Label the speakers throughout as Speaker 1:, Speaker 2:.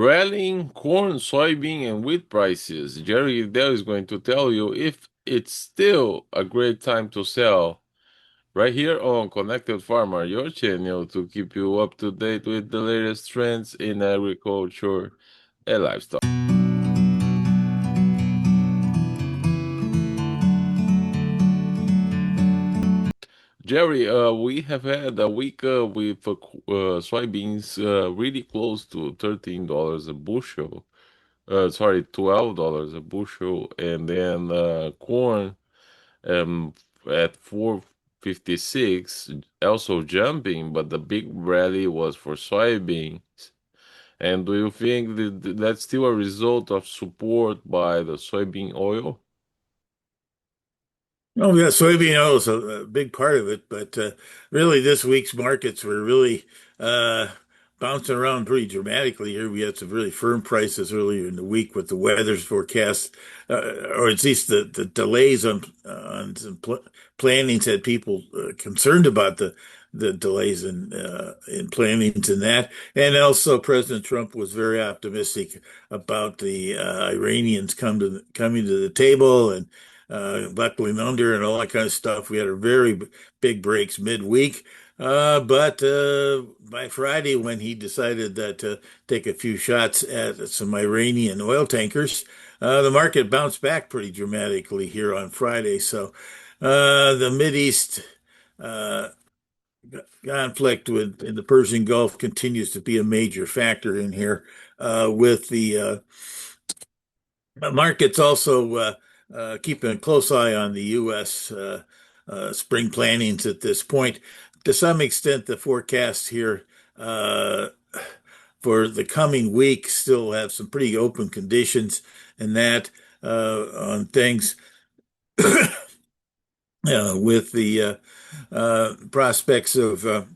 Speaker 1: Rallying corn, soybean, and wheat prices. Jerry there is going to tell you if it's still a great time to sell. Right here on Connected Farmer, your channel to keep you up to date with the latest trends in agriculture and livestock. Jerry, we have had a week with soybeans really close to $13 a bushel. Sorry, $12 a bushel, and then corn um at 456 also jumping, but the big rally was for soybeans. And do you think that that's still a result of support by the soybean oil?
Speaker 2: Oh, yeah, soybean oil is a big part of it, but really this week's markets were really uh, bouncing around pretty dramatically here. We had some really firm prices earlier in the week with the weather's forecast, or at least the delays on some plannings had people concerned about the delays in plannings and that. And also President Trump was very optimistic about the Iranians coming to the table and buckling under and all that kind of stuff. We had a very big breaks midweek. But by Friday, when he decided that to take a few shots at some Iranian oil tankers, the market bounced back pretty dramatically here on Friday. So the Mideast uh, conflict in the Persian Gulf continues to be a major factor in here, with the markets also keeping a close eye on the U.S. Spring plantings at this point. To some extent, the forecasts here uh, for the coming week still have some pretty open conditions and that on things with the prospects of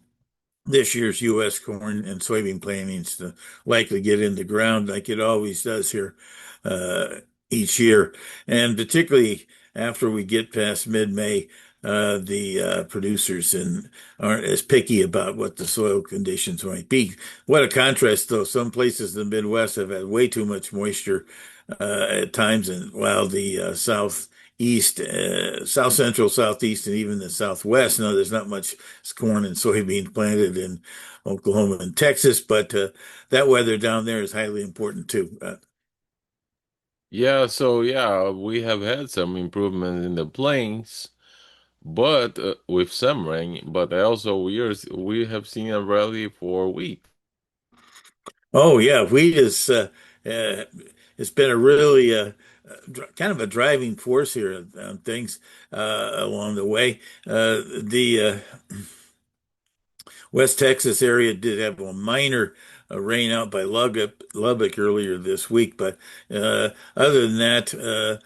Speaker 2: this year's U.S. corn and soybean plantings to likely get in the ground like it always does here uh, each year. And particularly after we get past mid-May, the producers aren't as picky about what the soil conditions might be. What a contrast, though. Some places in the Midwest have had way too much moisture at times, and while the southeast, south central, southeast, and even the southwest, no, there's not much corn and soybean planted in Oklahoma and Texas, but that weather down there is highly important too.
Speaker 1: Yeah, so yeah, we have had some improvement in the plains, but with some rain, but also we have seen a rally for wheat.
Speaker 2: Oh yeah, wheat is uh, it's been a really kind of a driving force here on things along the way. The West Texas area did have a minor rain out by Lubbock earlier this week, but other than that,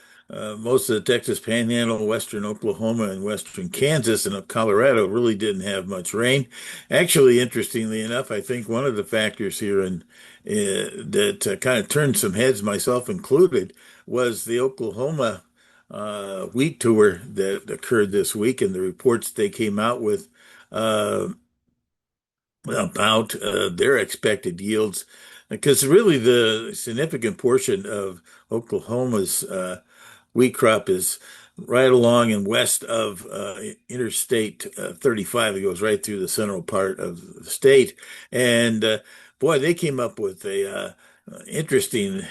Speaker 2: most of the Texas Panhandle, western Oklahoma, and western Kansas and up Colorado really didn't have much rain. Actually, interestingly enough, I think one of the factors here that kind of turned some heads, myself included, was the Oklahoma wheat tour that occurred this week and the reports they came out with. Uh, about their expected yields, because really the significant portion of Oklahoma's wheat crop is right along and west of Interstate 35. It goes right through the central part of the state. And boy, they came up with a interesting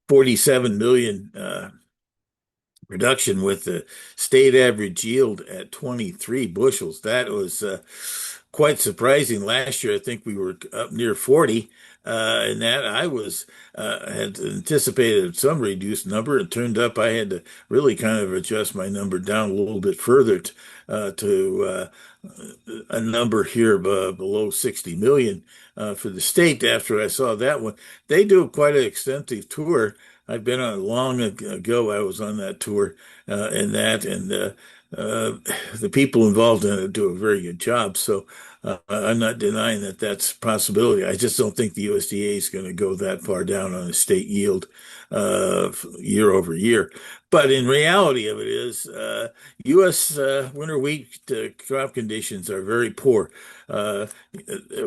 Speaker 2: 47 million production with the state average yield at 23 bushels. That was quite surprising. Last year, I think we were up near 40, and that I was had anticipated some reduced number. It turned up I had to really kind of adjust my number down a little bit further to a number here below 60 million for the state after I saw that one. They do quite an extensive tour. I've been on long ago. I was on that tour and the people involved in it do a very good job. So I'm not denying that that's a possibility. I just don't think the USDA is going to go that far down on the state yield year over year. But in reality of it is, U.S. Winter wheat crop conditions are very poor. Uh,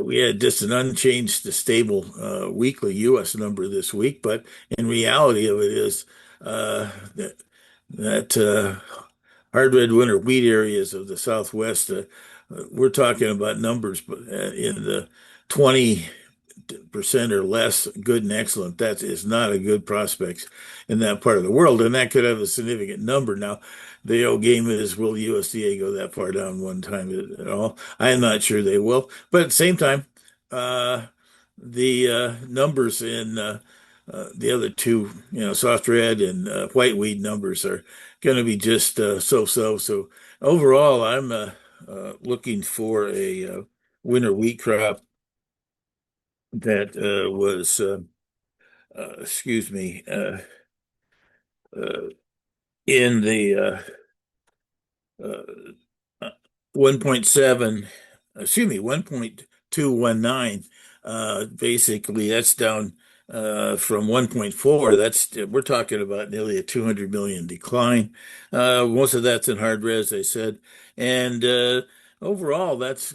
Speaker 2: we had just an unchanged, stable weekly U.S. number this week, but in reality of it is that hard red winter wheat areas of the Southwest, we're talking about numbers in the 20% or less, good and excellent. That is not a good prospects in that part of the world, and that could have a significant number. Now, the old game is, will USDA go that far down one time at all? I'm not sure they will, but at the same time, uh, the numbers in the other two, soft red and white wheat numbers are going to be just so-so. So overall, I'm looking for a winter wheat crop that was, excuse me, uh, in the uh, 1.7, excuse me, 1.219. Basically, that's down from 1.4. We're talking about nearly a 200 million decline. Most of that's in hard res, I said, and overall, that's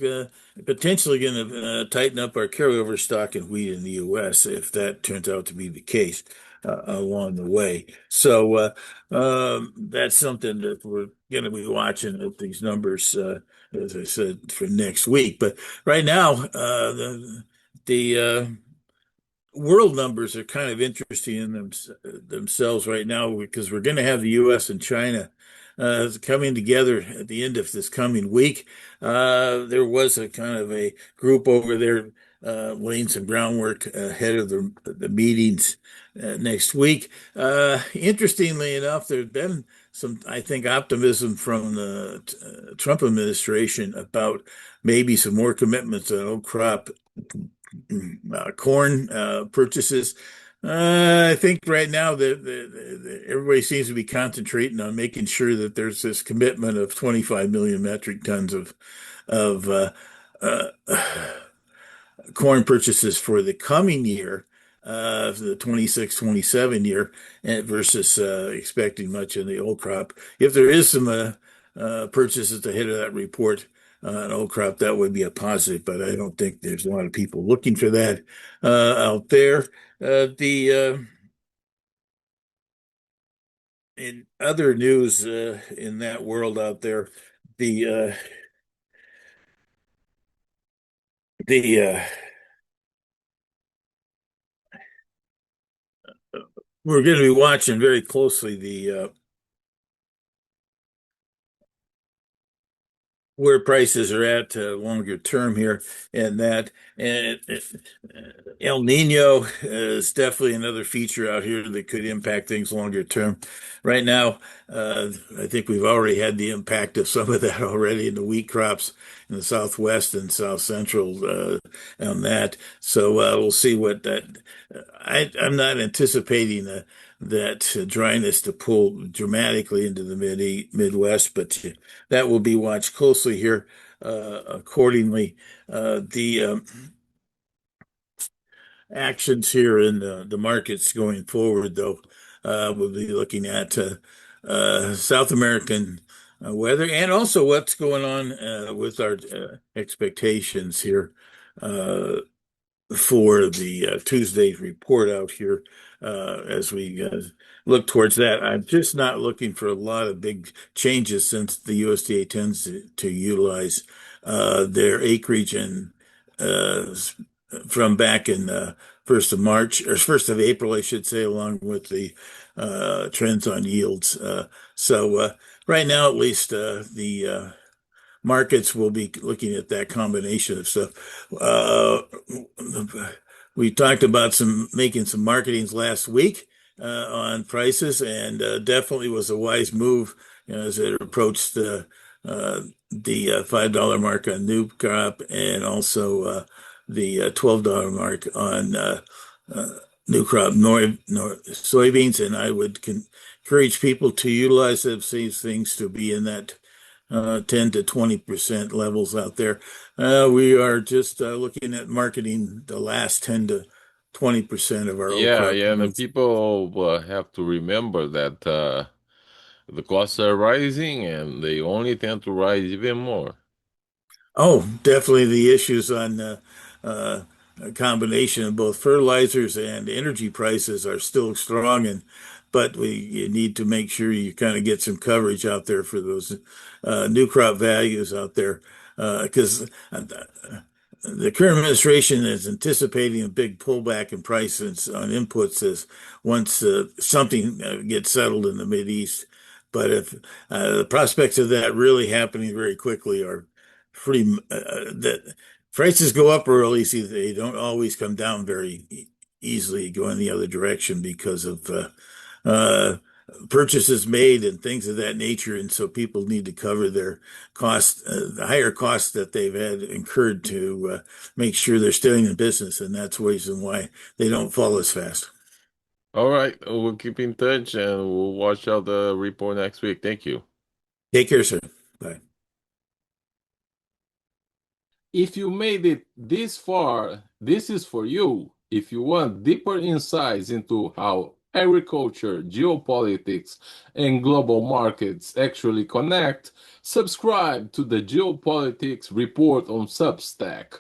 Speaker 2: potentially going to tighten up our carryover stock in wheat in the U.S. if that turns out to be the case along the way. So that's something that we're going to be watching at these numbers, as I said, for next week. But right now, the world numbers are kind of interesting in themselves right now because we're going to have the U.S. and China coming together at the end of this coming week. There was a kind of a group over there laying some groundwork ahead of the meetings next week. Interestingly enough, there's been some, I think, optimism from the Trump administration about maybe some more commitments on old crop corn purchases. I think right now everybody seems to be concentrating on making sure that there's this commitment of 25 million metric tons of uh, corn purchases for the coming year, for the 26-27 year, versus expecting much in the old crop. If there is some purchases ahead of that report on old crop, that would be a positive, but I don't think there's a lot of people looking for that out there. The In other news in that world out there, the the we're going to be watching very closely the where prices are at longer term here, and that and El Nino is definitely another feature out here that could impact things longer term. Right now, I think we've already had the impact of some of that already in the wheat crops in the Southwest and South Central on that. So we'll see what that. I'm not anticipating that dryness to pull dramatically into the Midwest, but that will be watched closely here accordingly. The actions here in the markets going forward, though, we'll be looking at South American weather and also what's going on with our expectations here uh, for the Tuesday's report out here as we look towards that. I'm just not looking for a lot of big changes since the USDA tends to utilize their acreage and uh, from back in first of March or first of April, I should say, along with the trends on yields. So right now, at least, the markets will be looking at that combination of stuff. Uh, we talked about some making some marketings last week on prices, and definitely was a wise move, as it approached the $5 mark on new crop and also the $12 mark on uh, new crop soybeans. And I would encourage people to utilize these things to be in that 10 to 20% levels out there. We are just looking at marketing the last 10 to 20% of our old
Speaker 1: Yeah,
Speaker 2: crop
Speaker 1: yeah, and then
Speaker 2: yields.
Speaker 1: people have to remember that the costs are rising and they only tend to rise even more.
Speaker 2: Oh, definitely the issues on a combination of both fertilizers and energy prices are still strong, and but you need to make sure you kind of get some coverage out there for those new crop values out there because the current administration is anticipating a big pullback in prices on inputs as once something gets settled in the Mideast. But if the prospects of that really happening very quickly are pretty that prices go up early, see they don't always come down very easily, going the other direction because of uh, purchases made and things of that nature, and so people need to cover their costs, the higher costs that they've had incurred to make sure they're staying in business, and that's reason why they don't fall as fast.
Speaker 1: All right, we'll keep in touch and we'll watch out the report next week. Thank you.
Speaker 2: Take care, sir. Bye.
Speaker 1: If you made it this far, this is for you. If you want deeper insights into how agriculture, geopolitics, and global markets actually connect, subscribe to the Geopolitics Report on Substack.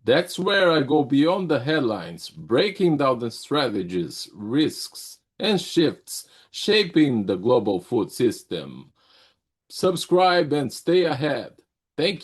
Speaker 1: That's where I go beyond the headlines, breaking down the strategies, risks, and shifts shaping the global food system. Subscribe and stay ahead. Thank